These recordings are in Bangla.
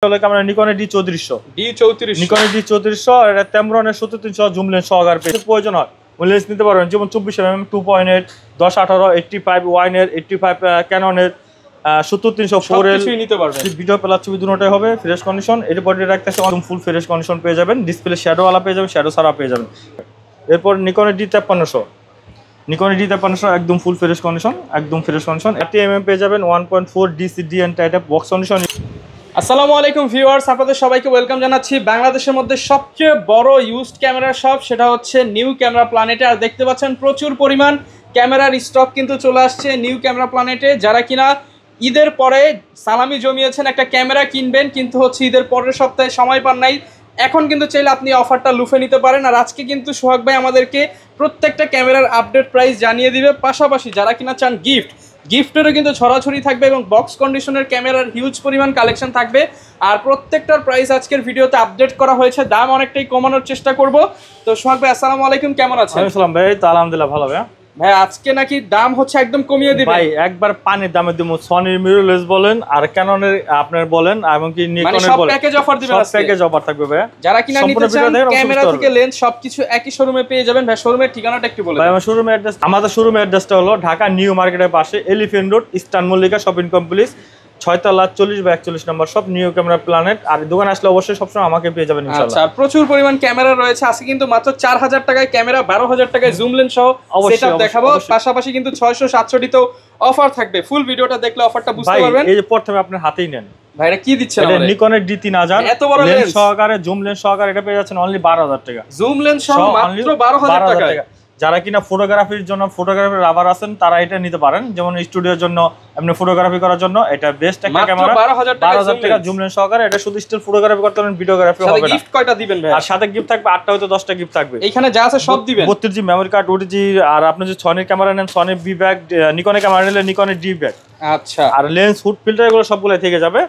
আমরা নিকনের D3400 আর এটা Tamron-এর 70300 জুম লেন্স সহকারে প্রয়োজন হয় লেন্স নিতে পারবেন, যেমন 24mm 2.8 10-18 85 ওয়াইনের 85 ক্যাননের 70300 4L নিতে পারবেন। ভিডিও প্লাস ছবি দুটোটাই হবে ফ্রেশ কন্ডিশন। এর বডি রাখতেছে একদম ফুল ফ্রেশ কন্ডিশন পেয়ে যাবেন, ডিসপ্লে শ্যাডো ওয়ালা পেয়ে যাবেন, শ্যাডো ছাড়া পেয়ে যাবেন। এরপর নিকনের D5300 একদম ফুল ফ্রেশ কন্ডিশন, একদম ফ্রেশ কন্ডিশন। 80mm পেয়ে যাবেন 1.4 DCD and type box condition. আসসালামু আলাইকুম ভিউয়ার্স, আপনাদের সবাইকে ওয়েলকাম জানাচ্ছি বাংলাদেশের মধ্যে সবচেয়ে বড় ইউজড ক্যামেরা শপ, সেটা হচ্ছে নিউ ক্যামেরা প্ল্যানেটে। আর দেখতে পাচ্ছেন প্রচুর পরিমাণ ক্যামেরার স্টক কিন্তু চলে আসছে নিউ ক্যামেরা প্ল্যানেটে। যারা কিনা ঈদের পরে সালামি জমিয়েছেন একটা ক্যামেরা কিনবেন, কিন্তু হচ্ছে ঈদের পরের সপ্তাহে সময় পান নাই, এখন কিন্তু চাইলে আপনি অফারটা লুফে নিতে পারেন। আর আজকে কিন্তু সোহাগ ভাই আমাদেরকে প্রত্যেকটা ক্যামেরার আপডেট প্রাইস জানিয়ে দিবে, পাশাপাশি যারা কিনা চান গিফটেরও কিন্তু ছড়াছড়ি থাকবে এবং বক্স কন্ডিশনের ক্যামেরার হিউজ পরিমাণ কালেকশন থাকবে। আর প্রত্যেকটার প্রাইস আজকের ভিডিওতে আপডেট করা হয়েছে, দাম অনেকটাই কমানোর চেষ্টা করব। তো সোহাগ ভাই আসসালামু আলাইকুম, কেমন আছেন? আসসালাম ভাই, তো আলহামদুলিল্লাহ ভালো ভাই। ভাই আজকে নাকি দাম হচ্ছে একদম কমিয়ে দিবেন? ভাই একবার পানির দামে দিমু, সনির মিররলেস বলেন আর ক্যাননের আপনার বলেন এবং কি নিকনের সব বলেন, প্যাকেজ অফার দিবেন আজকে। সব প্যাকেজ অফার থাকবে ভাই। যারা কিনা নিতে চান ক্যামেরা থেকে লেন্স সবকিছু একই শোরুমে পেয়ে যাবেন। ভাই শোরুমের ঠিকানাটা একটু বলে ভাই। আমার শোরুমের অ্যাড্রেস, আমাদের শোরুমের অ্যাড্রেসটা হলো ঢাকা নিউ মার্কেটের পাশে elephant road, eastern Mallika shopping complex, 6 তলা 40/41 নম্বর সব নিউ ক্যামেরা প্ল্যানেট। আর দোকানে আসলে অবশ্যই সবসময় আমাকে পেয়ে যাবেন ইনশাআল্লাহ। আচ্ছা, প্রচুর পরিমাণ ক্যামেরা রয়েছে আজকে, কিন্তু মাত্র 4000 টাকায় ক্যামেরা, 12000 টাকায় জুম লেন্স সহ সেটআপ দেখাবো। পাশাপাশি কিন্তু 667 তেও অফার থাকবে। ফুল ভিডিওটা দেখলে অফারটা বুঝতে পারবেন। এই যে প্রথমে আপনি হাতেই নেন ভাইরা কি দিচ্ছেন আমাদের? নিকনের D3000 এত বড় লেন্স সহকারে, জুম লেন্স সহকারে এটা পেয়ে যাচ্ছেন অনলি 12000 টাকা। জুম লেন্স সহ মাত্র 12000 টাকা। যারা কিনা ফটোগ্রাফির জন্য ফটোগ্রাফির রাবার আছেন তারা এটা নিতে পারেন, যেমন স্টুডিওর জন্য আপনি ফটোগ্রাফি করার জন্য এটা বেস্ট একটা ক্যামেরা। 12000 টাকা জুম লেন্স সহকারে, এটা শুধু স্টিল ফটোগ্রাফি করতে পারেন, ভিডিওগ্রাফি হবে না। গিফট কয়টা দিবেন ভাই? আর সাথে গিফট থাকবে 8টা হয়তো 10টা গিফট থাকবে। এখানে যা আছে সব দিবেন। 32GB memory card, OTG। আর আপনি যদি সনির ক্যামেরা নেন সনির বি ব্যাগ, নিকনের ক্যামেরা নিলে নিকনের ডি ব্যাগ। আচ্ছা, আর লেন্স হুড ফিল্টার এগুলো সবগুলো থেকে যাবে।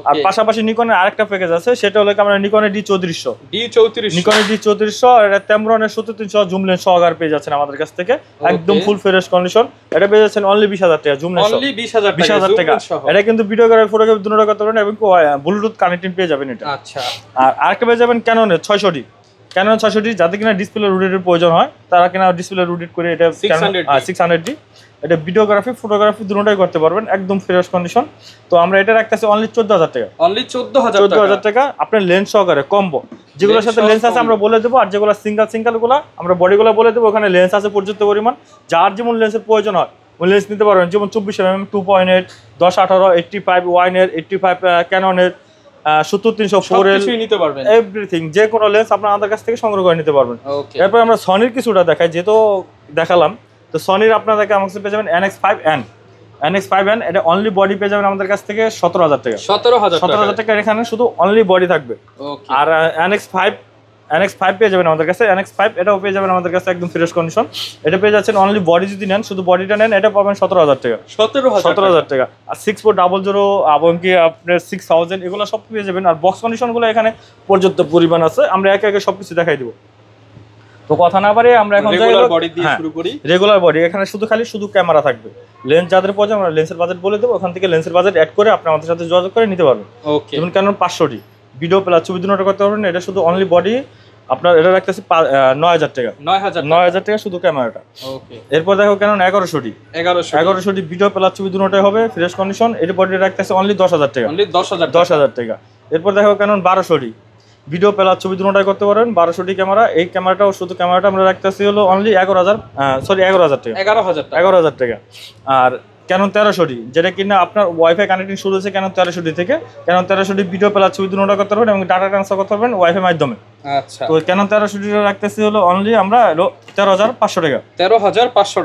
আর পাশাপাশি নিকনের আরেকটা প্যাকেজ আছে, সেটা হলো আমরা নিকনের D3400 নিকনের D3400 আর এটা Tamron-এর 70300 জুম লেন্স সহকারে পেয়ে যাচ্ছেন আমাদের কাছ থেকে, একদম ফুল ফ্রেশ কন্ডিশন। এটা পেয়ে যাচ্ছেন অনলি 20000 টাকা জুম লেন্স, অনলি 20000 টাকা। এটা কিন্তু ভিডিওগ্রাফি ফটোগ্রাফি দুটোটা করতে পারেন এবং ব্লুটুথ কানেক্টিং পেয়ে যাবেন এটা। আচ্ছা, আর আরেকটা পেয়ে যাবেন ক্যাননের 600D, ক্যানন 600D। যাদের কিনা ডিসপ্লে রোটেটের প্রয়োজন হয় তারা কিনা ডিসপ্লে রোটেট করে এটা 600D। এটা ভিডিওগ্রাফি ফটোগ্রাফি দুটোটাই করতে পারবেন, একদম ফ্রেশ কন্ডিশন। তো আমরা এটা রাখতেছি অনলি 14000 টাকা, অনলি 14000 টাকা। আপনার লেন্স সহকারে কম্বো, যেগুলোর সাথে লেন্স আছে আমরা বলে দেবো, আর যেগুলো সিঙ্গেল গুলো আমরা বডিগুলো বলে দেবো, ওখানে লেন্স আছে পর্যাপ্ত পরিমাণ। যার যেমন লেন্সের প্রয়োজন হয় ওই লেন্স নিতে পারবেন, যেমন 24mm 2.8 10-18 85 ওয়াইনের 85 ক্যাননের 70300 4L নিতে পারবেন, এভরিথিং। যে কোনো লেন্স আপনার আমাদের কাছ থেকে সংগ্রহ করে নিতে পারবেন। এরপর আমরা সনির কিছুটা দেখাই, যেহেতু দেখালাম। তো সনির আপনাদেরকে আমার কাছে পেয়ে যাবেন NX5N। এটা অনলি বডি পেয়ে যাবেন আমাদের কাছ থেকে 17000 টাকা। 17000 টাকা এখানে শুধু অনলি বডি থাকবে। আর NX5 পেয়ে যাবেন আমাদের কাছে, NX5 এটাও পেয়ে যাবেন আমাদের কাছে একদম ফ্রেশ কন্ডিশন। এটা পেয়ে যাচ্ছেন অনলি বডি যদি নেন, শুধু বডিটা নেন, এটা পাবেন 17000 টাকা। 17000 টাকা। আর 6400 এবং কি আপনার 6000 এগুলো সব পেয়ে যাবেন। আর বক্স কন্ডিশনগুলো এখানে পর্যাপ্ত পরিমাণ আছে, আমরা একে একে সবকিছু দেখাই দিব। তো কথা না বাড়িয়ে আমরা এখন রেগুলার বডি। এখানে শুধু ক্যামেরা থাকবে, লেন্স যাদের প্রয়োজন আমরা লেন্সের বাজেট বলে দেবো, ওখান থেকে লেন্সের বাজেট অ্যাড করে আপনি আমাদের সাথে যোগাযোগ করে নিতে পারবেন। যেমন ক্যানন 500D ভিডিও প্লাস ছবি দুটোটা করতে পারবেন। এটা শুধু অনলি বডি আপনার, এটা রাখতেছি 9000 টাকা, 9000 টাকা শুধু ক্যামেরাটা। এরপর দেখো ক্যানন 1100D ভিডিও প্লাস ছবি দুটোটাই হবে ফ্রেশ কন্ডিশন। এটা বডি রাখতেছি অনলি 10000 টাকা, 10000 টাকা। এরপর দেখো ক্যানন 1200D ভিডিও প্লাস ছবি দুটোটাই করতে পারবেন, 1200D ক্যামেরা। এই ক্যামেরাটাও শুধু ক্যামেরাটা আমরা রাখতেছি হলো অনলি 11000 টাকা। আর ক্যানন 1300D, যেটা কিনা আপনার ওয়াইফাই কানেক্টিং শুরু হয়েছে ক্যানন 1300D থেকে। ক্যানন 1300D ভিডিও প্লাস ছবি দুটোটা করতে পারবেন এবং ডাটা ট্রান্সফার করতে পারবেন ওয়াইফাই মাধ্যমে। আচ্ছা, তো ক্যানন 1300D রাখতেছি হলো অনলি আমরা 13500 টাকা, 13500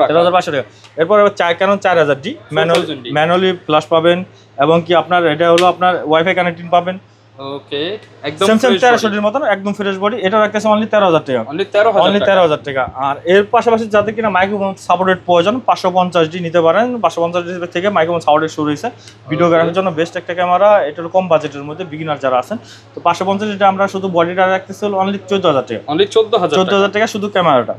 টাকা। এরপর ক্যানন 4000D ম্যানুয়ালি প্লাস পাবেন এবং কি আপনার এটা হলো আপনার ওয়াইফাই কানেক্টিং পাবেন। একদম 1300 মতন একদম ফ্রেশ বডি। এটা রাখতেছে অনলি 13000 টাকা, অনলি 13000 টাকা। আর এর পাশাপাশি যাদের কিনা মাইক্রোফোন সাপোর্টেড প্রয়োজন 550D নিতে পারেন। 550D থেকে মাইক্রোফোন সাপোর্টেড শুরু হয়েছে ভিডিওগ্রাফির জন্য বেস্ট একটা ক্যামেরা। এটার কম বাজেটের মধ্যে বিগিনার যারা আছেন। তো 550D আমরা শুধু বডিটা রাখতেছি অনলি 14000 টাকা, 14000 টাকা শুধু ক্যামেরাটা।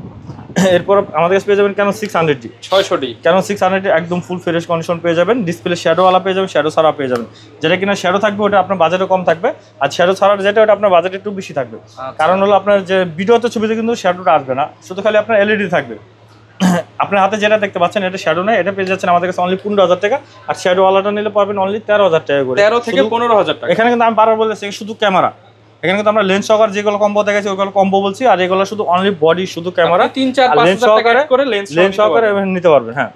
এরপর আমাদের কাছে পেয়ে যাবেন Canon 600D 600D Canon 600D একদম ফুল ফ্রেশ কন্ডিশন পেয়ে যাবেন। ডিসপ্লে শ্যাডো ওয়ালা পেয়ে যাবেন, শ্যাডো ছাড়া পেয়ে যাবেন। যেটা কিনা শ্যাডো থাকবে ওটা আপনার বাজেটে কম থাকবে, আর শ্যাডো ছাড়ার যেটা ওটা আপনার বাজেট একটু বেশি থাকবে। কারণ হলো আপনার যে ভিডিওতে ছবিতে কিন্তু শ্যাডোটা আসবে না, শুধু খালি আপনার এলইডি থাকবে। আপনার হাতে যেটা দেখতে পাচ্ছেন এটা শ্যাডো নেই, এটা পেয়ে যাচ্ছেন আমাদের কাছে অনলি 15,000 টাকা। আর শ্যাডো ওয়ালাটা নিলে পাবেন অনলি 13,000 টাকা করে, 13 থেকে 15,000 টাকা। এখানে কিন্তু আমি বারবার বলতেছি শুধু ক্যামেরা, এখানে কিন্তু আমরা লেন্স সহকারে যেগুলো কম্বো দেখাচ্ছি ওইগুলো কম্বো বলছি, আর এগুলো শুধু অনলি বডি শুধু ক্যামেরা 3-4-5,000 টাকা করে লেন্স সহকারে নিতে পারবেন। হ্যাঁ,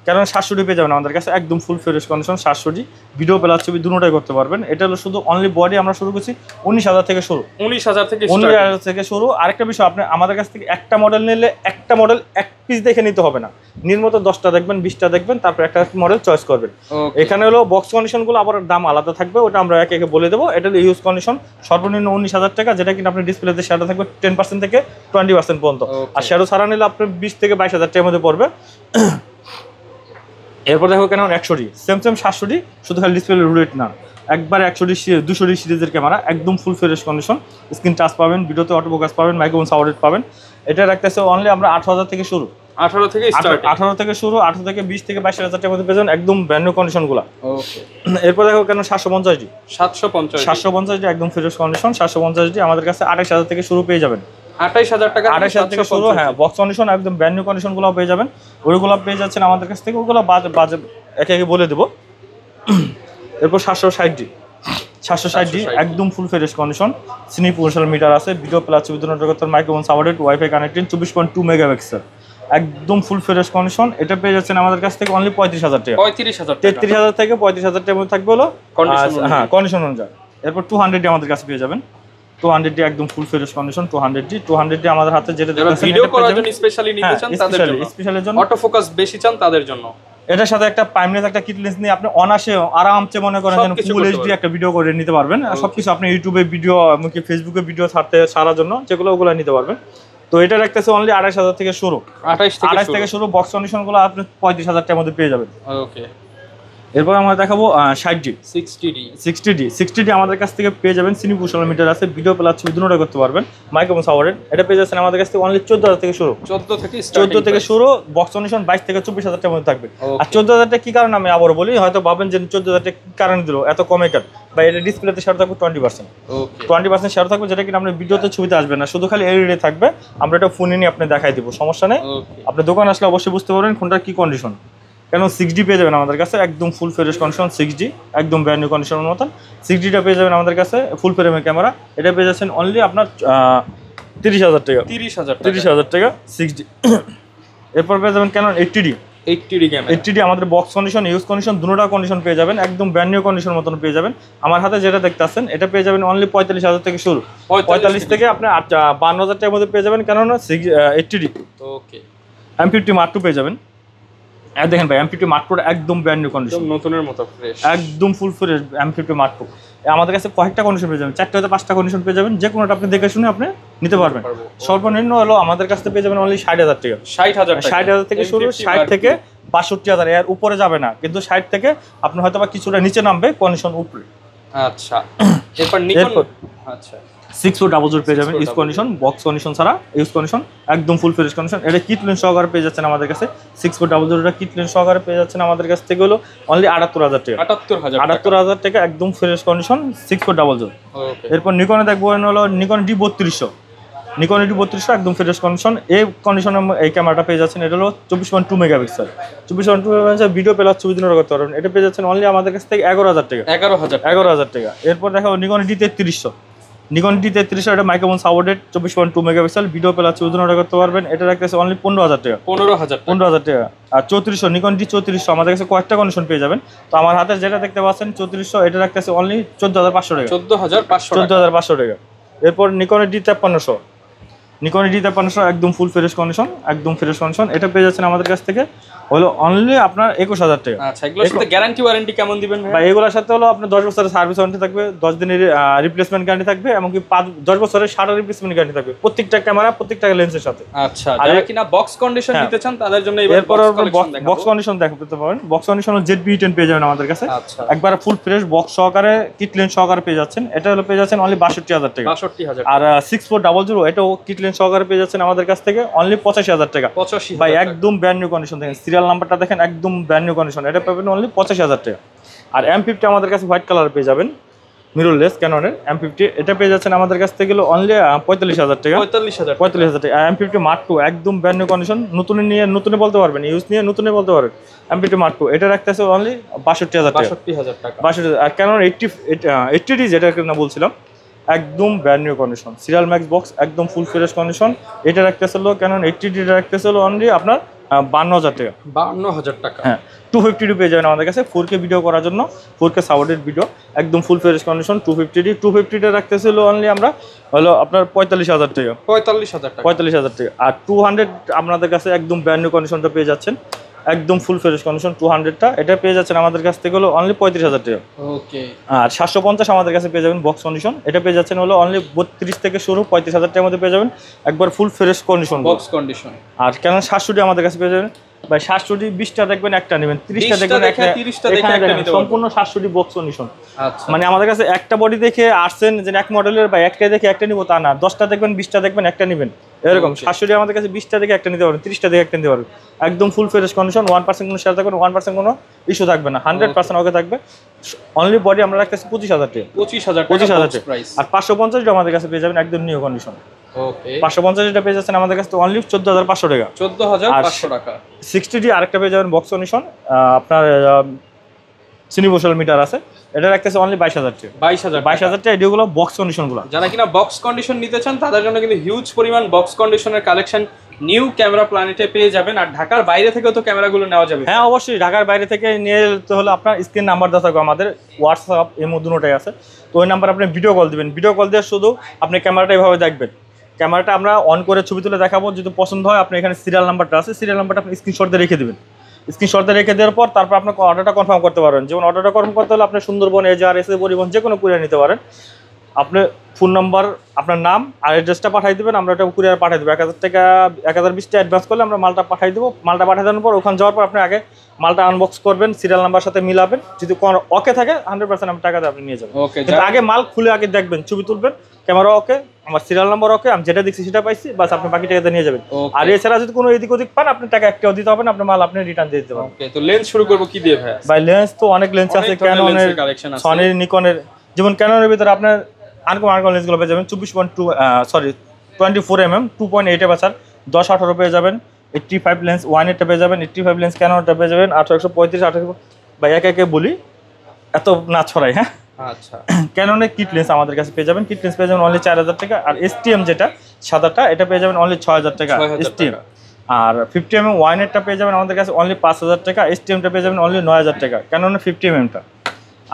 কারণ 700D পেয়ে যাবেন আমাদের কাছে একদম full fresh condition 700D video plus ছবি দুটোটাই করতে পারবেন। এটা হলো শুধু অনলি বডি আমরা শুরু করছি 19,000 থেকে শুরু, 19,000 থেকে শুরু। আরেকটা বিষয়, আপনি আমাদের কাছ থেকে একটা মডেল নিলে একটা মডেল এক পিস দেখে নিতে হবে না, নির্মত 10টা দেখবেন 20টা দেখবেন, তারপর একটা মডেল চয়েস করবেন। এখানে হলো বক্স কন্ডিশনগুলো আবার দাম আলাদা থাকবে, ওটা আমরা একে একে বলে দেবো। এটা হলো ইউজ কন্ডিশন সর্বনিম্ন 19,000 টাকা, যেটা কিন্তু আপনি ডিসপ্লেতে শ্যাডো থাকবে 10% থেকে 20% পর্যন্ত, আর শ্যাডো ছাড়া নিলে আপনার 20 থেকে 22,000 টাকার মধ্যে পড়বে। এরপর দেখো Canon 100D সেম 700D, শুধু খালি ডিসপ্লে রুলেট না, একবার 100D 200D সিরিজের ক্যামেরা একদম full fresh condition, screen touch পাবেন, ভিডিওতে অটো ফোকাস পাবেন, মাইক্রোফোন সাপোর্টেড পাবেন। এটা রাখতেছে অনলি আমরা 18,000 থেকে শুরু, 18 থেকে স্টার্ট, 18 থেকে শুরু, 18 থেকে 20 থেকে 22,000 টাকার মধ্যে পেয়ে যাবেন একদম ব্র্যান্ড নিউ কন্ডিশনগুলো। ওকে, এরপর দেখো Canon 750D 750 একদম ফ্রেশ কন্ডিশন 750D আমাদের কাছে 28,000 থেকে শুরু পেয়ে যাবেন, 28,000 টাকা, 28,000 থেকে শুরু। হ্যাঁ, বক্স কন্ডিশন একদম ব্র্যান্ড নিউ কন্ডিশনগুলো পেয়ে যাবেন, ওইগুলো পেয়ে যাচ্ছেন আমাদের কাছ থেকে, ওগুলো বাজে একে একে বলে দেবো। এরপর 760D একদম ফুল ফ্রেশ কন্ডিশন, সিনি পোটেনশিয়াল মিটার আছে, ভিডিও প্লাস ছবি দুটো করতে, microphone supported, wifi connected, 24.2 megapixel একদম ফুল ফ্রেশ কন্ডিশন। এটা পেয়ে যাচ্ছেন আমাদের কাছ থেকে অনলি 35,000 টাকা, 33,000 থেকে 35,000 টাকার মধ্যে থাকবে হলো হ্যাঁ কন্ডিশন অনুযায়ী। এরপর 200D আমাদের কাছে পেয়ে যাবেন, 200D একদম ফুল ফ্রেশ কন্ডিশন 200D আমাদের হাতে যেটা দেখতেছেন ভিডিও করার জন্য স্পেশালি নিতে চান তাদের জন্য, স্পেশালের জন্য অটো ফোকাস বেশি চান তাদের জন্য। এটার সাথে একটা প্রাইমলেস একটা কিট লেন্স নিয়ে আপনি অনাসে আরামসে মনে করেন যেন ফুল এইচডি একটা ভিডিও করে নিতে পারবেন। সবকিছু আপনি ইউটিউবে ভিডিও এমনকি ফেসবুকে ভিডিও সারার জন্য যেগুলো ওগুলো নিতে পারবেন। তো এটা রাখতেছে অনলি 28,000 থেকে শুরু, 28 থেকে শুরু। বক্স কন্ডিশনগুলো আপনি 35,000 টাকার মধ্যে পেয়ে যাবেন। ওকে, এরপর আমরা দেখাবো 60D আমাদের কাছ থেকে পেয়ে যাবেন, সিনি পোটেনশিয়াল মিটার আছে, ভিডিও প্লাস ছবি দুটোটা করতে পারবেন, মাইক্রোফোন সাপোর্টেড। এটা পেয়ে যাচ্ছেন আমাদের কাছ থেকে অনলি 14,000 থেকে শুরু, 14 থেকে শুরু। বক্স কন্ডিশন 22 থেকে 24,000 টাকার মধ্যে থাকবে। আর 14,000 টাকা কি কারণে আমি আবার বলি, হয়তো ভাবেন যে 14,000 টাকা কি কারণে দিল এত কমে কেন, বা এটা ডিসপ্লেতে শেয়ার থাকবে 20% শেয়ার থাকবে, যেটা কিনা আপনার ভিডিওতে ছবিতে আসবে না, শুধু খালি এলইডি থাকবে। আমরা এটা ফোনে নিয়ে আপনি দেখাই দিব, সমস্যা নেই। আপনি দোকানে আসলে অবশ্যই বুঝতে পারবেন কোনটার কি কন্ডিশন। কেন 6D পেয়ে যাবেন আমাদের কাছে একদম ফুল ফ্রেশ কন্ডিশন, 6D একদম ব্র্যান্ড নিউ কন্ডিশনের মতন। 6Dটা পেয়ে যাবেন আমাদের কাছে ফুল ফ্রেমের ক্যামেরা, এটা পেয়ে যাচ্ছেন অনলি আপনার 30,000 টাকা, 30,000 টাকা 6D। এরপর পেয়ে যাবেন Canon 80D আমাদের বক্স কন্ডিশন ইউজ কন্ডিশন দুটোটা কন্ডিশন পেয়ে যাবেন, একদম ব্র্যান্ড নিউ কন্ডিশন মতন পেয়ে যাবেন। আমার হাতে যেটা দেখতে আছেন এটা পেয়ে যাবেন অনলি 45,000 থেকে শুরু, 45 থেকে আপনি 52,000 টাকার মধ্যে পেয়ে যাবেন Canon 80D। ওকে, M50 Mark II পেয়ে যাবেন। আর দেখেন ভাই M50 Mark II একদম ব্র্যান্ড নিউ কন্ডিশন, নতুনের মতো ফ্রেশ, একদম full fresh M50 Mark II। আমাদের কাছে কয়েকটা কন্ডিশন পেয়ে যাবেন, 4টা হতে 5টা কন্ডিশন পেয়ে যাবেন, যে কোনোটা আপনি দেখে শুনে আপনি নিতে পারবেন। সর্বনিম্ন হলো আমাদের কাছে পেয়ে যাবেন অনলি 60,000 টাকা, 60,000 থেকে শুরু, 60 থেকে 62,000, এর উপরে যাবে না, কিন্তু 60 থেকে আপনি হয়তো বা কিছুটা নিচে নামবে কন্ডিশন উপরে। আচ্ছা, এরপর নিকন 6400 পেয়ে যাবেন ইউজ কন্ডিশন, বক্স কন্ডিশন ছাড়া ইউজ কন্ডিশন একদম ফুল ফ্রেশ কন্ডিশন। এটা কিট লেন্স সহকারে পেয়ে যাচ্ছেন আমাদের কাছে, 6400 কিট লেন্স সহকারে পেয়ে যাচ্ছেন আমাদের কাছ থেকে হলো অনলি 78,000 টাকা, 78,000 টাকা একদম ফ্রেশ কন্ডিশন 6400। এরপর নিকনে দেখবো হলো নিকন D3200 একদম ফ্রেশ কন্ডিশন। এই কন্ডিশনে এই ক্যামেরাটা পেয়ে যাচ্ছেন, এটা হলো 24.2 মেগাপিক্সেল, 24.2 মেগাপিক্সেল ভিডিও প্লাস ছবি দুটো করতে পারবেন। এটা পেয়ে যাচ্ছেন অনলি আমাদের কাছ থেকে 11,000 টাকা, 11,000 টাকা। এরপর দেখো নিকন D3300 এটা microphone supported, 24.2 megapixel video plus ছবি দুটো করতে পারবেন। এটা রাখতেছে অনলি 15,000 টাকা, 15,000 টাকা। আর 3400 নিকন D3400 আমাদের কাছে কয়েকটা কন্ডিশন পেয়ে যাবেন। তো আমার হাতে যেটা দেখতে পাচ্ছেন 3400, এটা রাখতেছে অনলি 14,500 টাকা, 14,500 টাকা। এরপর নিকন D5300 একদম ফুল ফ্রেশ কন্ডিশন, একদম ফ্রেশ কন্ডিশন। এটা পেয়ে যাচ্ছেন আমাদের কাছ থেকে হলো অনলি আপনার 21,000 টাকা। আচ্ছা, এগুলোর সাথে গ্যারান্টি ওয়ারেন্টি কেমন দিবেন ভাই? এগুলোর সাথে হলো আপনার 10 বছরের সার্ভিস ওয়ারেন্টি থাকবে, 10 দিনের রিপ্লেসমেন্ট গ্যারান্টি থাকবে, এমনকি 10 বছরের শাটার রিপ্লেসমেন্ট গ্যারান্টি থাকবে প্রত্যেকটা ক্যামেরা প্রত্যেকটা লেন্সের সাথে। আচ্ছা, যারা কিনা বক্স কন্ডিশন নিতে চান তাদের জন্য এরপর বক্স কন্ডিশন দেখাতে পারেন। বক্স কন্ডিশন ZB-10 পেয়ে যাবেন আমাদের কাছে, একবার ফুল ফ্রেশ বক্স সহকারে কিট লেন্স সহকারে পেয়ে যাচ্ছেন। এটা হলো পেয়ে যাচ্ছেন অনলি 62,000 টাকা, 62,000। আর 6400 এটাও কিট লেন্স লেন্স সহকারে পেয়ে যাচ্ছেন আমাদের কাছ থেকে অনলি 85,000 টাকা। 85 ভাই একদম ব্র্যান্ড নিউ কন্ডিশন, দেখেন সিরিয়াল নাম্বারটা দেখেন, একদম ব্র্যান্ড নিউ কন্ডিশন, এটা পাবেন অনলি 85,000 টাকা। আর M50 আমাদের কাছে হোয়াইট কালার পেয়ে যাবেন, মিররলেস ক্যাননের M50, এটা পেয়ে যাচ্ছেন আমাদের কাছ থেকে অনলি 45,000 টাকা। 45,000 টাকা। M50 Mark II একদম ব্র্যান্ড নিউ কন্ডিশন, নতুনে নিয়ে নতুনে বলতে পারবেন, ইউজ নিয়ে নতুনে বলতে পারবেন। M50 Mark II এটা রাখতেছে অনলি 62,000 টাকা। 62,000 টাকা। 62,000। আর ক্যানন 80D যেটা না বলছিলাম, একদম brand new condition, serial max box, একদম ফুল ফ্রেশ কন্ডিশন। এটা রাখতেছিল ক্যানন 80D রাখতেছিল অনলি আপনার 52,000 টাকা। 52,000 টাকা। হ্যাঁ, 250D পেয়ে যাবেন আমাদের কাছে 4K ভিডিও করার জন্য, 4K সাপোর্টেড ভিডিও, একদম ফুল ফ্রেশ কন্ডিশন। 250D রাখতেছিল অনলি আমরা হলো আপনার 45,000 টাকা। 45,000 টাকা। 45,000 টাকা। আর 200 আপনাদের কাছে একদম ব্র্যান্ড নিউ কন্ডিশনটা পেয়ে যাচ্ছেন, একদম ফুল ফ্রেশ কন্ডিশন 200টা, এটা পেয়ে যাচ্ছেন আমাদের কাছ থেকে হলো অনলি 35,000 টাকা। ওকে। আর 750 আমাদের কাছে পেয়ে যাবেন বক্স কন্ডিশন, এটা পেয়ে যাচ্ছেন হলো অনলি 32 থেকে শুরু 35,000 টাকার মধ্যে পেয়ে যাবেন, একবার full fresh condition box condition. আর কেন 700 আমাদের কাছে পেয়ে যাবেন ভাই, 700 20টা দেখবেন একটা নেবেন, 30টা দেখবেন একটা, 30টা দেখে একটা নিতে সম্পূর্ণ 700 বক্স কন্ডিশন। আচ্ছা, মানে আমাদের কাছে একটা বডি দেখে আসছেন যে এক মডেলের বা একটা দেখে একটা নিব তা না, 10টা দেখবেন 20টা দেখবেন একটা নেবেন, এরকম। 700 আমাদের কাছে 20টা দেখে একটা নিতে পারবেন, 30টা দেখে একটা নিতে পারবেন, একদম ফুল ফ্রেশ কন্ডিশন, 1% কোনো শেয়ার থাকবে না, 1% কোনো ইস্যু থাকবে না, 100% ওকে থাকবে। অনলি বডি আমরা রাখতেছি 25,000 টাকা। 25,000 টাকা প্রাইস। আর 550 আমাদের কাছে পেয়ে যাবেন একদম নিউ কন্ডিশন। ওকে। 550 পেয়ে যাচ্ছেন আমাদের কাছে অনলি 14,500 টাকা। 14,500 টাকা। 60D আরেকটা পেয়ে যাবেন বক্স কন্ডিশন, আপনার সিনিভোশাল মিটার আছে, এটা রাখতেছে অনলি 22,000 টাকা। 22,000 টাকা এডিওগুলো বক্স কন্ডিশনগুলো। যারা কিনা বক্স কন্ডিশন নিতে চান তাদের জন্য কিন্তু হিউজ পরিমাণ বক্স কন্ডিশনের কালেকশন নিউ ক্যামেরা প্ল্যানেটে পেয়ে যাবেন। আর ঢাকার বাইরে থেকেও তো ক্যামেরাগুলো নেওয়া যাবে। হ্যাঁ অবশ্যই, ঢাকার বাইরে থেকে নিয়ে যেতে হলে আপনার স্ক্রিন নাম্বার দেওয়া থাকবে, আমাদের হোয়াটসঅ্যাপ এমো দুটোটাই আছে, তো ওই নাম্বার আপনি ভিডিও কল দিবেন, ভিডিও কল দিয়ে শুধু আপনি ক্যামেরাটা এভাবে দেখবেন, ক্যামেরাটা আমরা অন করে ছবি তুলে দেখাবো, যদি পছন্দ হয় আপনি এখানে সিরিয়াল নাম্বারটা আছে, সিরিয়াল নাম্বারটা আপনি স্ক্রিনশট দিয়ে রেখে দেবেন, স্ক্রিনশট দিয়ে রেখে দেওয়ার পর তারপর আপনার অর্ডারটা কনফার্ম করতে পারবেন। যেমন অর্ডারটা কনফার্ম করতে হলে আপনি সুন্দরবন, এজার, এসএ পরিবহন যে কোনো কুরিয়ার নিতে পারেন, আপনি ফোন নাম্বার, আপনার নাম আর অ্যাড্রেসটা পাঠিয়ে দেবেন, আমরা ওটা কুরিয়ার পাঠিয়ে দেবো। 1,000 টাকা 1,020 টাকা অ্যাডভান্স করলে আমরা মালটা পাঠিয়ে দেবো। মালটা পাঠিয়ে দেওয়ার পর ওখানে যাওয়ার পর আপনি আগে মালটা আনবক্স করবেন, সিরিয়াল নাম্বার সাথে মিলাবেন, যদি কোনো ওকে থাকে 100% আপনি টাকাতে আপনি নিয়ে যাবেন। কিন্তু আগে মাল খুলে আগে দেখবেন, ছবি তুলবেন, ক্যামেরা ওকে, আমার সিরিয়াল নাম্বার ওকে, আমি যেটা দেখছি সেটা পাইছি, বাস আপনি বাকি টাকাতে নিয়ে যাবেন। আর এছাড়া যদি কোনো এদিক ওদিক পান আপনি টাকা একটাও দিতে হবে না, আপনার মাল আপনি রিটার্ন দিয়ে দিতে পারবেন। ওকে, তো লেন্স শুরু করব কি দিয়ে ভাই? ভাই লেন্স তো অনেক লেন্স আছে, ক্যাননের, সনির, নিকনের। যেমন ক্যাননের ভিতরে আপনার আনকমন লেন্সগুলো পেয়ে যাবেন 24mm 2.8 এপারচার 10-18 পেয়ে যাবেন, 85 লেন্স 1.8 পেয়ে যাবেন, 85 লেন্স ক্যাননটা পেয়ে যাবেন 1835 18। ভাই একে একে বলি, এত না ছড়াই। হ্যাঁ আচ্ছা, ক্যাননের কিট লেন্স আমাদের কাছে পেয়ে যাবেন, কিট লেন্স পেয়ে যাবেন অনলি 4,000 টাকা। আর STM যেটা সাদাটা, এটা পেয়ে যাবেন অনলি 6,000 টাকা STM। আর 50mm 1.8টা পেয়ে যাবেন আমাদের কাছে অনলি 5,000 টাকা, STMটা পেয়ে যাবেন অনলি 9,000 টাকা ক্যাননের 50mmটা।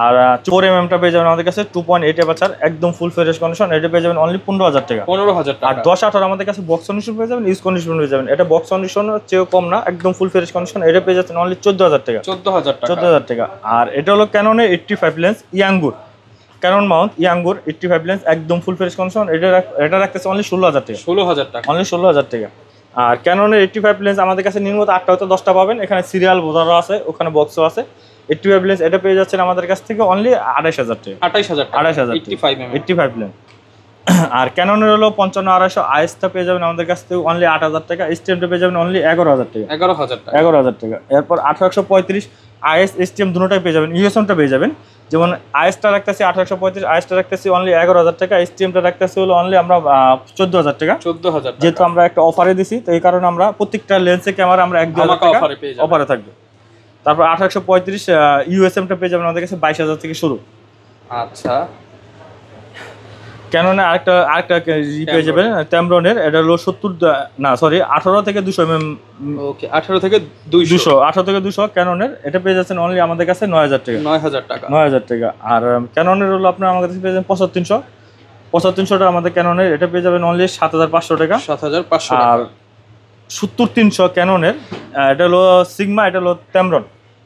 আর 4mmটা পেয়ে যাবেন আমাদের কাছে 2.8 এপারচার, একদম ফুল ফ্রেশ কন্ডিশন, এটা পেয়ে যাবেন অনলি 15,000 টাকা। 15,000 টাকা। আর 10-18 আমাদের কাছে বক্স কন্ডিশন পেয়ে যাবেন, ইউজ কন্ডিশন পেয়ে যাবেন, এটা বক্স কন্ডিশন চেয়েও কম না, একদম ফুল ফ্রেশ কন্ডিশন, এটা পেয়ে যাচ্ছেন অনলি 14,000 টাকা। 14,000 টাকা। আর এটা হলো ক্যাননের 85 লেন্স ইয়াঙ্গুর, ক্যানন মাউন্ট ইয়াঙ্গুর 85 লেন্স, একদম ফুল ফ্রেশ কন্ডিশন, এটা রাখতেছে অনলি 16,000 টাকা। 16,000 টাকা, অনলি 16,000 টাকা। আর ক্যাননের 85 লেন্স আমাদের কাছে নিম্নত 8টা হতে 10টা পাবেন, এখানে সিরিয়াল বোঝানো আছে, ওখানে বক্সও আছে। 85 লেন্স এটা পেয়ে যাচ্ছেন আমাদের কাছ থেকে অনলি 28,000 টাকা। 28,000 85 লেন্স। আর ক্যাননের হলো 55-250 আইএসটা পেয়ে যাবেন আমাদের কাছ থেকে অনলি 8,000 টাকা, STMটা পেয়ে যাবেন অনলি 11,000 টাকা। 11,000 টাকা। এরপর 1835 আইএস STM দুটোটাই পেয়ে যাবেন, ইউএসএমটা পেয়ে যাবেন। যেমন আইএসটা রাখতেছি 1835, আইএসটা রাখতেছি অনলি 11,000 টাকা, STMটা রাখতেছি হলো অনলি আমরা 14,000 টাকা। 14,000, যেহেতু আমরা একটা অফারে দিছি, তো এই কারণে আমরা প্রত্যেকটা লেন্সে ক্যামেরা আমরা 1,000 টাকা অফারে থাকবে। তারপর 1835 ইউএসএমটা পেয়ে যাবেন আমাদের কাছে 22,000 থেকে শুরু। আচ্ছা, ক্যাননে আরেকটা পেয়ে যাবেন ট্যামরনের, এটা হলো 18 থেকে 200 mm। ওকে, 18 থেকে 200 ক্যাননের, এটা পেয়ে যাচ্ছেন অনলি আমাদের কাছে 9,000 টাকা। 9,000 টাকা। আর ক্যাননের হলো আপনার আমাদের কাছে পেয়ে যাবেন 7500টা আমাদের ক্যাননের, এটা পেয়ে যাবেন অনলি 7,500 টাকা। 7,500 টাকা। আর 70-300 ক্যাননের, এটা হলো সিগমা, এটা হলো ট্যামরন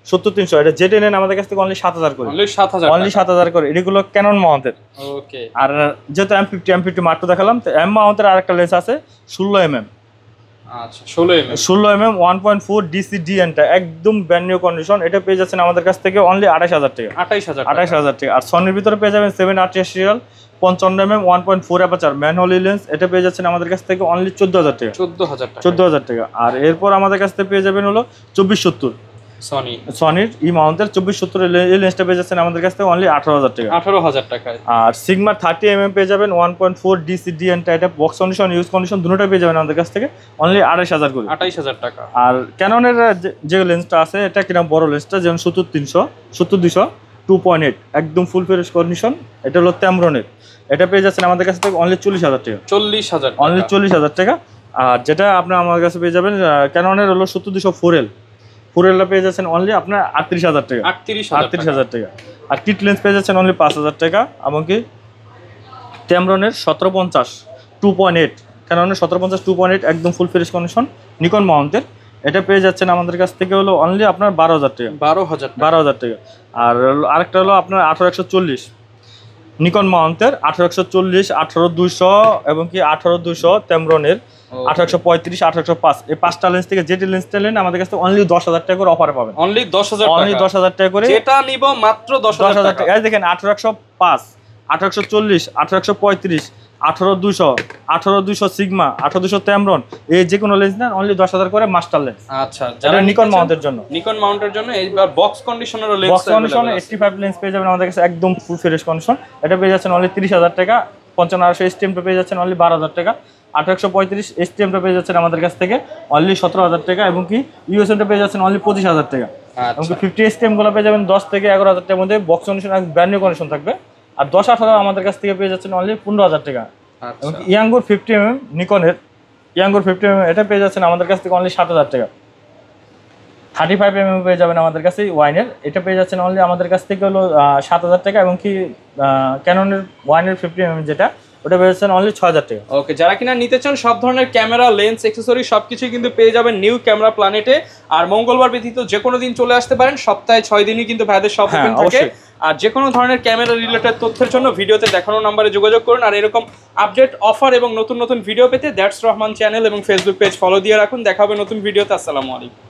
70-300, এটা জেটেন আমাদের কাছ থেকে অনলি 7,000 করে, অনলি 7,000 করে। এগুলো ক্যানন মাউন্টের। ওকে। আর যেহেতু M50 মাত্র দেখালাম, তো M মাউন্টের আরেকটা লেন্স আছে 16mm। আচ্ছা, 16mm 1.4 DC DN-টা একদম ব্র্যান্ড নিউ কন্ডিশন, এটা পেয়ে যাচ্ছেন আমাদের কাছ থেকে অনলি 28,000 টাকা। 28,000 টাকা। আর সনির ভিতরে পেয়ে যাবেন 7 serial 55mm 1.4 aperture manually lens, এটা পেয়ে যাচ্ছেন আমাদের কাছ থেকে অনলি 14,000 টাকা। 14,000 টাকা। আর এরপর আমাদের কাছ থেকে পেয়ে যাবেন হলো 2470 সনির মাউন্টের 2470 এই লেন্সটা পেয়ে যাচ্ছেন আমাদের কাছ থেকে অনলি 18,000 টাকা। আর সিগমা 30mm পেয়ে যাবেন 1.4 ডিসিডি এন্ড এটা বক্স কন্ডিশন ইউজ কন্ডিশন দুটোটা পেয়ে যাবেন আমাদের কাছ থেকে অনলি 28,000 করে। 28,000 টাকা। আর ক্যাননের যে লেন্সটা আছে এটা কিনা বড় লেন্সটা, যেমন 70-300 70-200 2.8 একদম ফুল ফ্রেশ কন্ডিশন, এটা হলো ট্যামরনের, এটা পেয়ে যাচ্ছেন আমাদের কাছ থেকে অনলি 40,000 টাকা। 40,000 অনলি 40,000 টাকা। আর যেটা আপনার আমার কাছে পেয়ে যাবেন ক্যাননের হলো 70-200 4L পেয়ে যাচ্ছেন অনলি আপনার 38,000 টাকা। 38,000 টাকা। আর কিট লেন্স পেয়ে যাচ্ছেন অনলি 5,000 টাকা। এমনকি ট্যামরনের 1750 2.8 ক্যাননের 1750 2.8 একদম ফুল ফ্রেশ কন্ডিশন নিকন মাউন্টের, এটা পেয়ে যাচ্ছেন আমাদের কাছ থেকে হলো অনলি আপনার 12,000 টাকা। 12,000 টাকা। আর আরেকটা হলো আপনার 1840 নিকন মাউন্টের 1840 18200 এবং কি 18200 ট্যামরনের 1835 1805 এই পাঁচটা লেন্স থেকে যেটি লেন্সটা নেন আমাদের কাছে অনলি 10,000 টাকা করে অফারে পাবেন। অনলি 10,000 টাকা করে যেটা নিব মাত্র 10,000 টাকা। এই দেখেন 1805 1840 1835 18200 18200 সিগমা 18200 ট্যামরন এই যে কোনো লেন্স নেন অনলি 10,000 করে মাস্টার লেন্স। আচ্ছা, যারা নিকন মাউন্টের জন্য এইবার বক্স কন্ডিশনেরও লেন্স বক্স কন্ডিশনে 85 লেন্স পেয়ে যাবেন আমাদের কাছে একদম ফুল ফ্রেশ কন্ডিশন, এটা পেয়ে যাচ্ছেন অনলি 30,000 টাকা। 5500 এসটিএমটা পেয়ে যাচ্ছেন অনলি 12,000 টাকা। 1835 এসটিএমটা পেয়ে যাচ্ছেন আমাদের কাছ থেকে অনলি 17,000 টাকা এবং কি ইউএসএমটা পেয়ে যাচ্ছেন অনলি 25,000 টাকা। এবং 50 এসটিএম গুলো পেয়ে যাবেন 10 থেকে 11,000 টাকার মধ্যে, বক্স কন্ডিশন এক ব্র্যান্ড নিউ কন্ডিশন থাকবে। আর 10-18 আমাদের কাছ থেকে পেয়ে যাচ্ছেন অনলি 15,000 টাকা। এবং ইয়াঙ্গুর 50mm নিকনের ইয়াঙ্গুর 50mm এটা পেয়ে যাচ্ছেন আমাদের কাছ থেকে অনলি 7,000 টাকা। 35mm পেয়ে যাবেন আমাদের কাছে ওয়াইনের, এটা পেয়ে যাচ্ছেন অনলি আমাদের কাছ থেকে হলো 7,000 টাকা। এবং কি ক্যাননের ওয়াইনের 50mm যেটা ওটা পেয়ে যাচ্ছেন অনলি 6,000 টাকা। ওকে, যারা কিনা নিতে চান সব ধরনের ক্যামেরা লেন্স অ্যাকসেসরি সবকিছুই কিন্তু পেয়ে যাবেন নিউ ক্যামেরা প্ল্যানেটে। আর মঙ্গলবার ব্যতীত যে কোনো দিন চলে আসতে পারেন, সপ্তাহে 6 দিনই কিন্তু ভাইদের শপ ওপেন থাকে। আর যে কোনো ধরনের ক্যামেরা রিলেটেড তথ্যের জন্য ভিডিওতে দেখানো নম্বরে যোগাযোগ করুন। আর এরকম আপডেট অফার এবং নতুন নতুন ভিডিও পেতে দ্যাটস রহমান চ্যানেল এবং ফেসবুক পেজ ফলো দিয়ে রাখুন। দেখা হবে নতুন ভিডিওতে। আসসালামু আলাইকুম।